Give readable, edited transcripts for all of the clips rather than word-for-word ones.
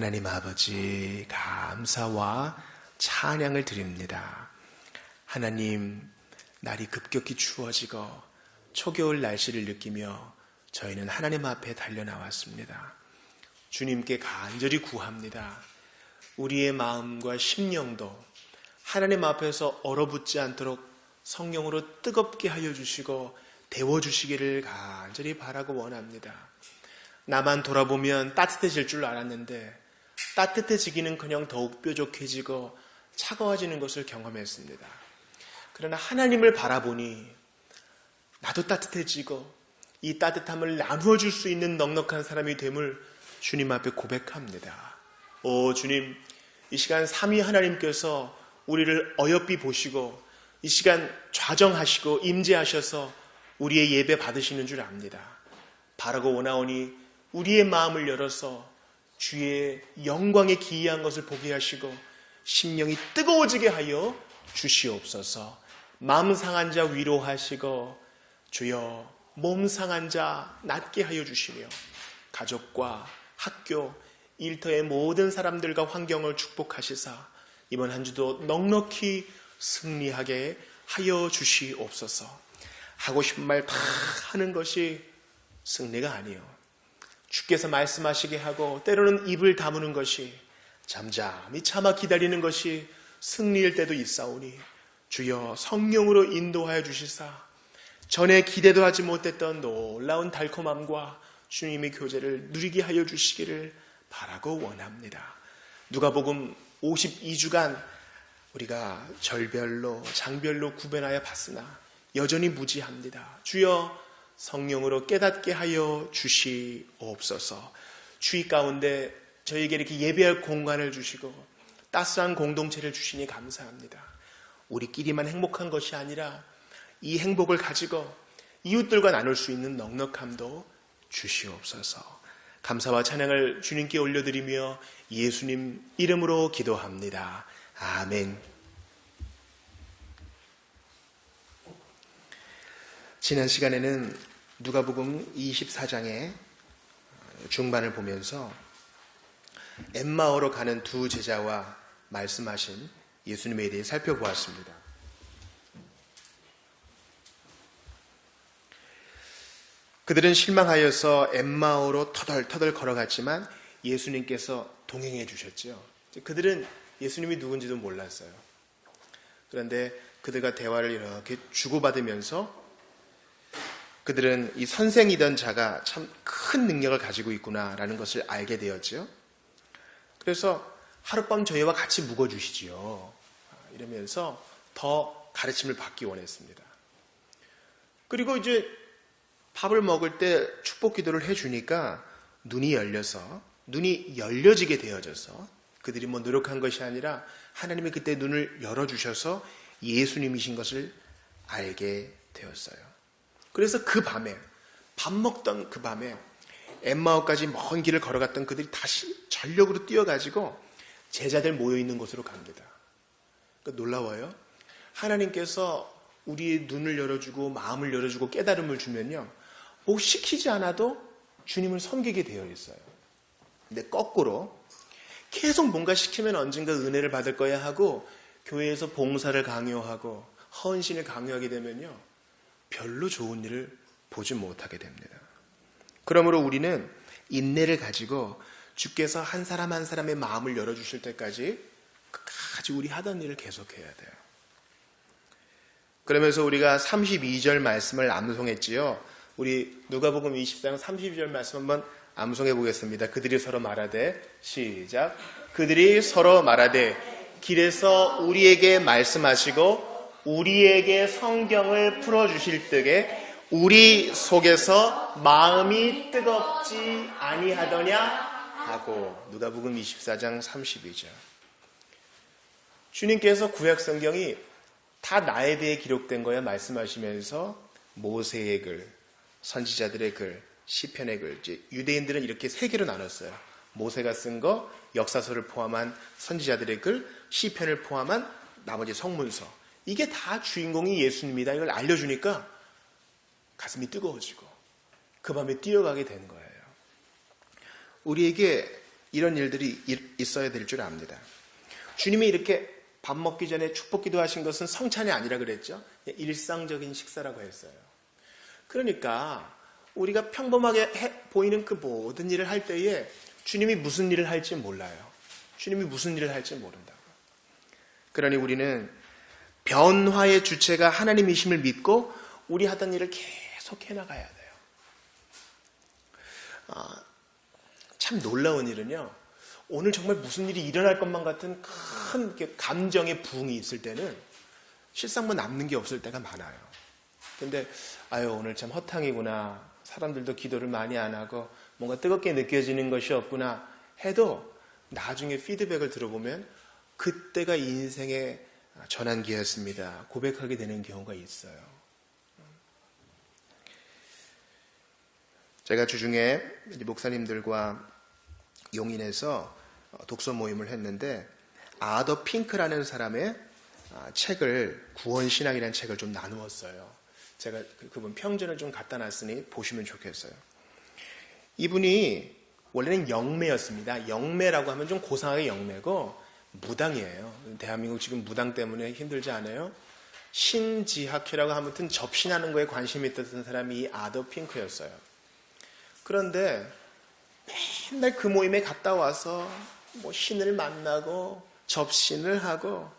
하나님 아버지, 감사와 찬양을 드립니다. 하나님, 날이 급격히 추워지고 초겨울 날씨를 느끼며 저희는 하나님 앞에 달려나왔습니다. 주님께 간절히 구합니다. 우리의 마음과 심령도 하나님 앞에서 얼어붙지 않도록 성령으로 뜨겁게 하여 주시고 데워주시기를 간절히 바라고 원합니다. 나만 돌아보면 따뜻해질 줄 알았는데 따뜻해지기는커녕 더욱 뾰족해지고 차가워지는 것을 경험했습니다. 그러나 하나님을 바라보니 나도 따뜻해지고 이 따뜻함을 나누어 줄 수 있는 넉넉한 사람이 됨을 주님 앞에 고백합니다. 오 주님, 이 시간 삼위 하나님께서 우리를 어여삐 보시고 이 시간 좌정하시고 임재하셔서 우리의 예배 받으시는 줄 압니다. 바라고 원하오니 우리의 마음을 열어서 주의 영광에 기이한 것을 보게 하시고 심령이 뜨거워지게 하여 주시옵소서. 마음 상한 자 위로하시고 주여 몸 상한 자 낫게 하여 주시며 가족과 학교, 일터의 모든 사람들과 환경을 축복하시사 이번 한 주도 넉넉히 승리하게 하여 주시옵소서. 하고 싶은 말 다 하는 것이 승리가 아니요, 주께서 말씀하시게 하고 때로는 입을 다무는 것이, 잠잠히 참아 기다리는 것이 승리일 때도 있사오니 주여 성령으로 인도하여 주시사 전에 기대도 하지 못했던 놀라운 달콤함과 주님의 교제를 누리게 하여 주시기를 바라고 원합니다. 누가복음 52주간 우리가 절별로 장별로 구별하여 봤으나 여전히 무지합니다. 주여 성령으로 깨닫게 하여 주시옵소서. 주의 가운데 저에게 이렇게 예배할 공간을 주시고 따스한 공동체를 주시니 감사합니다. 우리끼리만 행복한 것이 아니라 이 행복을 가지고 이웃들과 나눌 수 있는 넉넉함도 주시옵소서. 감사와 찬양을 주님께 올려드리며 예수님 이름으로 기도합니다. 아멘. 지난 시간에는 누가복음 24장의 중반을 보면서 엠마오로 가는 두 제자와 말씀하신 예수님에 대해 살펴보았습니다. 그들은 실망하여서 엠마오로 터덜터덜 걸어갔지만 예수님께서 동행해 주셨죠. 그들은 예수님이 누군지도 몰랐어요. 그런데 그들과 대화를 이렇게 주고받으면서 그들은 이 선생이던 자가 참 큰 능력을 가지고 있구나라는 것을 알게 되었죠. 그래서 하룻밤 저희와 같이 묵어주시지요. 이러면서 더 가르침을 받기 원했습니다. 그리고 이제 밥을 먹을 때 축복 기도를 해주니까 눈이 열려지게 되어져서 그들이 뭐 노력한 것이 아니라 하나님이 그때 눈을 열어주셔서 예수님이신 것을 알게 되었어요. 그래서 그 밤에, 밥 먹던 그 밤에 엠마오까지 먼 길을 걸어갔던 그들이 다시 전력으로 뛰어가지고 제자들 모여있는 곳으로 갑니다. 그러니까 놀라워요. 하나님께서 우리의 눈을 열어주고 마음을 열어주고 깨달음을 주면요, 뭐 시키지 않아도 주님을 섬기게 되어 있어요. 근데 거꾸로 계속 뭔가 시키면 언젠가 은혜를 받을 거야 하고 교회에서 봉사를 강요하고 헌신을 강요하게 되면요, 별로 좋은 일을 보지 못하게 됩니다. 그러므로 우리는 인내를 가지고 주께서 한 사람 한 사람의 마음을 열어주실 때까지 끝까지 우리 하던 일을 계속해야 돼요. 그러면서 우리가 32절 말씀을 암송했지요. 우리 누가복음 20장 32절 말씀 한번 암송해 보겠습니다. 그들이 서로 말하되, 시작. 그들이 서로 말하되 길에서 우리에게 말씀하시고 우리에게 성경을 풀어주실 때에 우리 속에서 마음이 뜨겁지 아니하더냐 하고. 누가복음 24장 32절. 주님께서 구약성경이 다 나에 대해 기록된 거야 말씀하시면서 모세의 글, 선지자들의 글, 시편의 글, 이제 유대인들은 이렇게 세 개로 나눴어요. 모세가 쓴 거, 역사서를 포함한 선지자들의 글, 시편을 포함한 나머지 성문서. 이게 다 주인공이 예수님이다. 이걸 알려주니까 가슴이 뜨거워지고 그 밤에 뛰어가게 되는 거예요. 우리에게 이런 일들이 있어야 될 줄 압니다. 주님이 이렇게 밥 먹기 전에 축복 기도하신 것은 성찬이 아니라 그랬죠. 일상적인 식사라고 했어요. 그러니까 우리가 평범하게 보이는 그 모든 일을 할 때에 주님이 무슨 일을 할지 몰라요. 주님이 무슨 일을 할지 모른다고. 그러니 우리는 변화의 주체가 하나님이심을 믿고 우리 하던 일을 계속 해나가야 돼요. 참 놀라운 일은요, 오늘 정말 무슨 일이 일어날 것만 같은 큰 감정의 부흥이 있을 때는 실상 뭐 남는 게 없을 때가 많아요. 근데 오늘 참 허탕이구나, 사람들도 기도를 많이 안 하고 뭔가 뜨겁게 느껴지는 것이 없구나 해도 나중에 피드백을 들어보면 그때가 인생의 전환기였습니다 고백하게 되는 경우가 있어요. 제가 주중에 목사님들과 용인에서 독서 모임을 했는데 아더 핑크라는 사람의 책을, 구원신학이라는 책을 좀 나누었어요. 제가 그분 평전을 좀 갖다 놨으니 보시면 좋겠어요. 이분이 원래는 영매였습니다. 영매라고 하면 좀 고상하게 영매고 무당이에요. 대한민국 지금 무당 때문에 힘들지 않아요? 신지학회라고 아무튼 접신하는 거에 관심이 있었던 사람이 이 아더 핑크였어요. 그런데 맨날 그 모임에 갔다 와서 뭐 신을 만나고 접신을 하고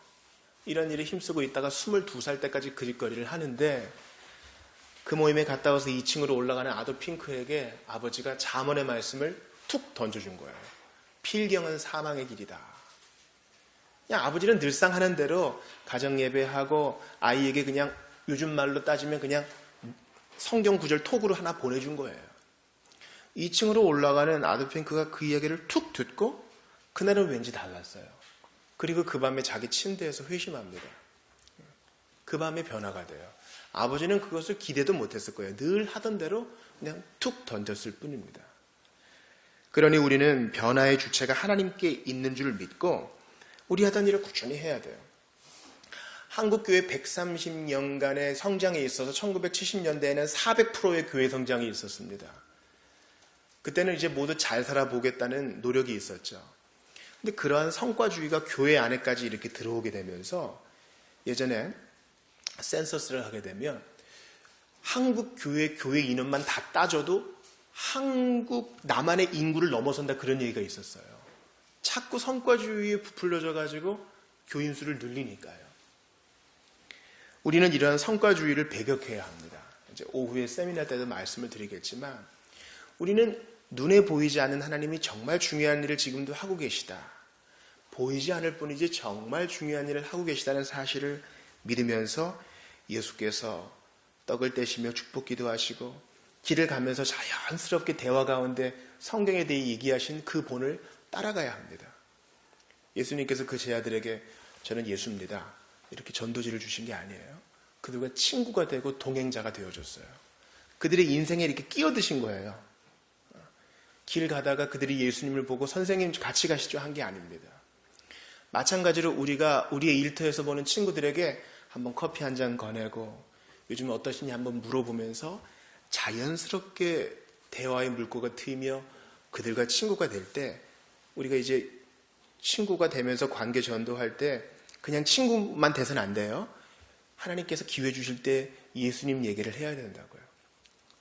이런 일에 힘쓰고 있다가 22살 때까지 그릿거리를 하는데 그 모임에 갔다 와서 2층으로 올라가는 아더 핑크에게 아버지가 잠언의 말씀을 툭 던져준 거예요. 필경은 사망의 길이다. 그냥 아버지는 늘상 하는 대로 가정예배하고 아이에게 그냥 요즘 말로 따지면 그냥 성경 구절 톡으로 하나 보내준 거예요. 2층으로 올라가는 아더 핑크가 그 이야기를 툭 듣고 그날은 왠지 달랐어요. 그리고 그 밤에 자기 침대에서 회심합니다. 그 밤에 변화가 돼요. 아버지는 그것을 기대도 못했을 거예요. 늘 하던 대로 그냥 툭 던졌을 뿐입니다. 그러니 우리는 변화의 주체가 하나님께 있는 줄 믿고 우리 하던 일을 꾸준히 해야 돼요. 한국교회 130년간의 성장에 있어서 1970년대에는 400%의 교회 성장이 있었습니다. 그때는 이제 모두 잘 살아보겠다는 노력이 있었죠. 근데 그러한 성과주의가 교회 안에까지 이렇게 들어오게 되면서 예전에 센서스를 하게 되면 한국 교회 인원만 다 따져도 한국 남한의 인구를 넘어선다 그런 얘기가 있었어요. 자꾸 성과주의에 부풀려져 가지고 교인 수를 늘리니까요. 우리는 이러한 성과주의를 배격해야 합니다. 이제 오후에 세미나 때도 말씀을 드리겠지만 우리는 눈에 보이지 않는 하나님이 정말 중요한 일을 지금도 하고 계시다. 보이지 않을 뿐이지 정말 중요한 일을 하고 계시다는 사실을 믿으면서 예수께서 떡을 떼시며 축복 기도하시고 길을 가면서 자연스럽게 대화 가운데 성경에 대해 얘기하신 그 본을 따라가야 합니다. 예수님께서 그 제자들에게 저는 예수입니다. 이렇게 전도지를 주신 게 아니에요. 그들과 친구가 되고 동행자가 되어줬어요. 그들의 인생에 이렇게 끼어드신 거예요. 길 가다가 그들이 예수님을 보고 선생님 같이 가시죠 한 게 아닙니다. 마찬가지로 우리가 우리의 일터에서 보는 친구들에게 한번 커피 한 잔 거내고 요즘 어떠시냐 한번 물어보면서 자연스럽게 대화의 물꼬가 트이며 그들과 친구가 될 때 우리가 이제 친구가 되면서 관계 전도할 때 그냥 친구만 돼서는 안 돼요. 하나님께서 기회 주실 때 예수님 얘기를 해야 된다고요.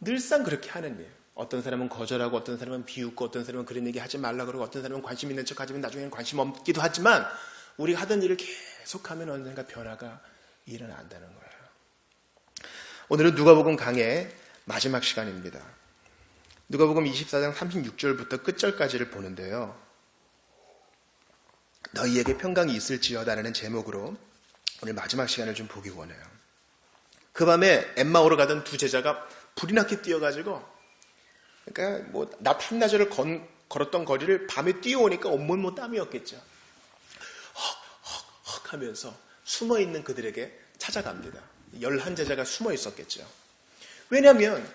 늘상 그렇게 하는 일. 어떤 사람은 거절하고 어떤 사람은 비웃고 어떤 사람은 그런 얘기 하지 말라 그러고 어떤 사람은 관심 있는 척 하지만 나중에는 관심 없기도 하지만 우리가 하던 일을 계속하면 언젠가 변화가 일어난다는 거예요. 오늘은 누가복음 강의 마지막 시간입니다. 누가복음 24장 36절부터 끝절까지를 보는데요. 너희에게 평강이 있을지어다라는 제목으로 오늘 마지막 시간을 좀 보기 원해요. 그 밤에 엠마오로 가던 두 제자가 불이 나게 뛰어가지고 그러니까 뭐 낮 한나절을 걸었던 거리를 밤에 뛰어오니까 온몸 땀이었겠죠. 헉 하면서 숨어있는 그들에게 찾아갑니다. 11제자가 숨어 있었겠죠. 왜냐하면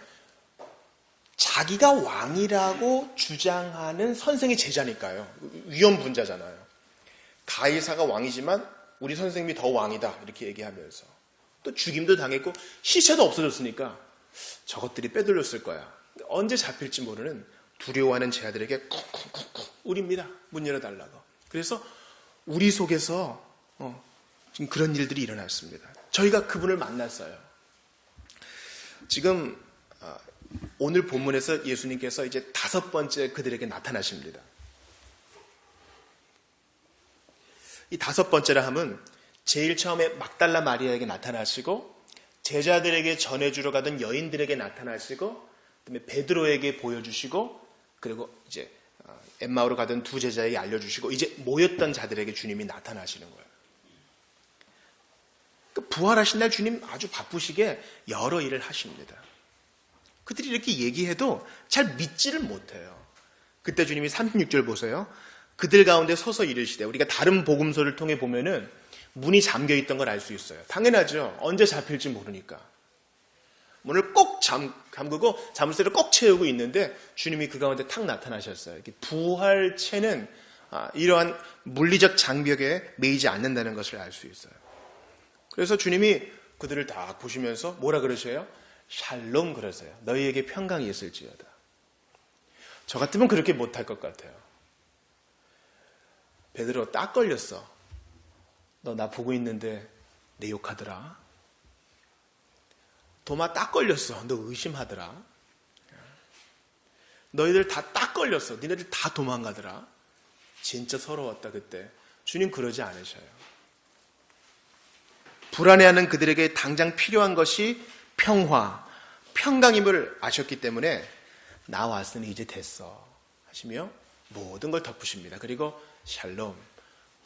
자기가 왕이라고 주장하는 선생이 제자니까요. 위험분자잖아요. 가이사가 왕이지만 우리 선생님이 더 왕이다 이렇게 얘기하면서 또 죽임도 당했고 시체도 없어졌으니까 저것들이 빼돌렸을 거야. 언제 잡힐지 모르는 두려워하는 제 아들에게 쿵쿵쿵쿵 울립니다. 문 열어달라고. 그래서 우리 속에서 지금 그런 일들이 일어났습니다. 저희가 그분을 만났어요. 지금 오늘 본문에서 예수님께서 이제 5번째 그들에게 나타나십니다. 이 5번째라 함은 제일 처음에 막달라 마리아에게 나타나시고 제자들에게 전해주러 가던 여인들에게 나타나시고 그다음에 베드로에게 보여주시고 그리고 이제 엠마오로 가던 2 제자에게 알려주시고 이제 모였던 자들에게 주님이 나타나시는 거예요. 부활하신 날 주님 아주 바쁘시게 여러 일을 하십니다. 그들이 이렇게 얘기해도 잘 믿지를 못해요. 그때 주님이 36절 보세요. 그들 가운데 서서 이르시되, 우리가 다른 복음서를 통해 보면은 문이 잠겨 있던 걸 알 수 있어요. 당연하죠. 언제 잡힐지 모르니까. 문을 꼭 잠그고 자물쇠를 꼭 채우고 있는데 주님이 그 가운데 탁 나타나셨어요. 부활체는 이러한 물리적 장벽에 매이지 않는다는 것을 알 수 있어요. 그래서 주님이 그들을 다 보시면서 뭐라 그러셔요? 샬롬 그러세요. 너희에게 평강이 있을지어다. 저 같으면 그렇게 못할 것 같아요. 베드로 딱 걸렸어. 너 나 보고 있는데 내 욕하더라. 도마 딱 걸렸어. 너 의심하더라. 너희들 다 딱 걸렸어. 니네들 다 도망가더라. 진짜 서러웠다 그때. 주님 그러지 않으셔요. 불안해하는 그들에게 당장 필요한 것이 평화, 평강임을 아셨기 때문에 나 왔으니 이제 됐어 하시며 모든 걸 덮으십니다. 그리고 샬롬,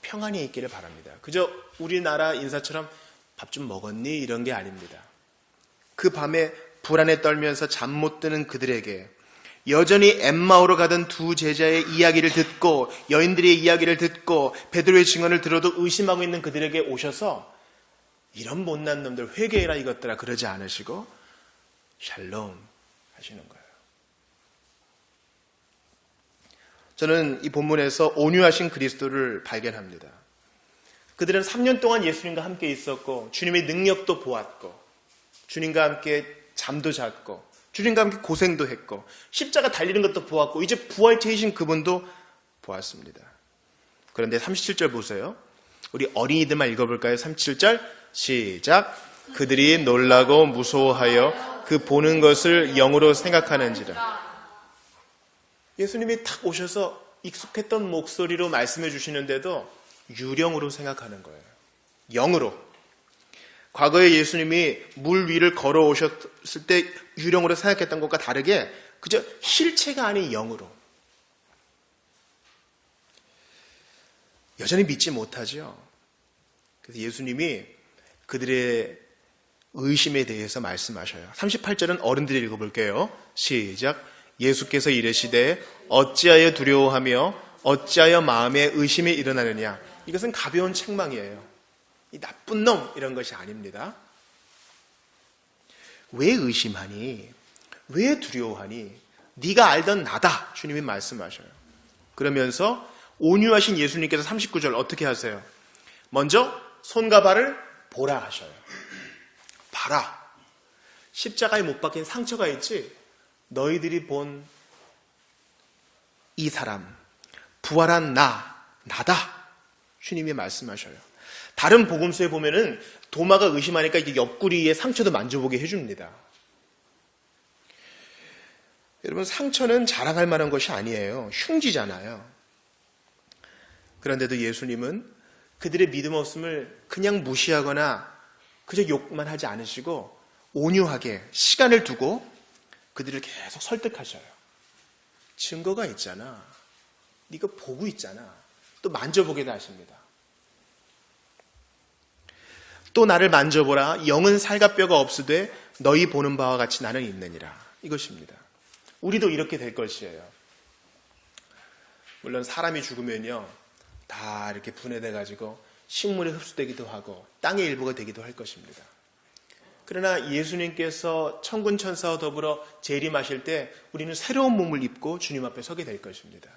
평안이 있기를 바랍니다. 그저 우리나라 인사처럼 밥 좀 먹었니? 이런 게 아닙니다. 그 밤에 불안에 떨면서 잠 못 드는 그들에게 여전히 엠마오로 가던 2 제자의 이야기를 듣고 여인들의 이야기를 듣고 베드로의 증언을 들어도 의심하고 있는 그들에게 오셔서 이런 못난 놈들 회개해라 이것들아 그러지 않으시고 샬롬 하시는 거예요. 저는 이 본문에서 온유하신 그리스도를 발견합니다. 그들은 3년 동안 예수님과 함께 있었고 주님의 능력도 보았고 주님과 함께 잠도 잤고 주님과 함께 고생도 했고 십자가 달리는 것도 보았고 이제 부활체이신 그분도 보았습니다. 그런데 37절 보세요. 우리 어린이들만 읽어볼까요? 37절 시작. 그들이 놀라고 무서워하여 그 보는 것을 영으로 생각하는지라. 예수님이 탁 오셔서 익숙했던 목소리로 말씀해 주시는데도 유령으로 생각하는 거예요. 영으로. 과거에 예수님이 물 위를 걸어오셨을 때 유령으로 생각했던 것과 다르게 그저 실체가 아닌 영으로. 여전히 믿지 못하죠. 그래서 예수님이 그들의 의심에 대해서 말씀하셔요. 38절은 어른들이 읽어볼게요. 시작. 예수께서 이르시되 어찌하여 두려워하며 어찌하여 마음에 의심이 일어나느냐. 이것은 가벼운 책망이에요. 이 나쁜 놈 이런 것이 아닙니다. 왜 의심하니? 왜 두려워하니? 네가 알던 나다. 주님이 말씀하셔요. 그러면서 온유하신 예수님께서 39절 어떻게 하세요? 먼저 손과 발을 보라 하셔요. 봐라. 십자가에 못 박힌 상처가 있지? 너희들이 본 이 사람, 부활한 나다. 주님이 말씀하셔요. 다른 복음서에 보면은 도마가 의심하니까 이게 옆구리에 상처도 만져보게 해줍니다. 여러분, 상처는 자랑할 만한 것이 아니에요. 흉지잖아요. 그런데도 예수님은 그들의 믿음 없음을 그냥 무시하거나 그저 욕만 하지 않으시고 온유하게 시간을 두고 그들을 계속 설득하셔요. 증거가 있잖아. 네가 보고 있잖아. 또 만져보게도 하십니다. 또 나를 만져보라. 영은 살과 뼈가 없으되 너희 보는 바와 같이 나는 있느니라. 이것입니다. 우리도 이렇게 될 것이에요. 물론 사람이 죽으면요 다 이렇게 분해돼가지고 식물에 흡수되기도 하고 땅의 일부가 되기도 할 것입니다. 그러나 예수님께서 천군 천사와 더불어 재림하실 때 우리는 새로운 몸을 입고 주님 앞에 서게 될 것입니다.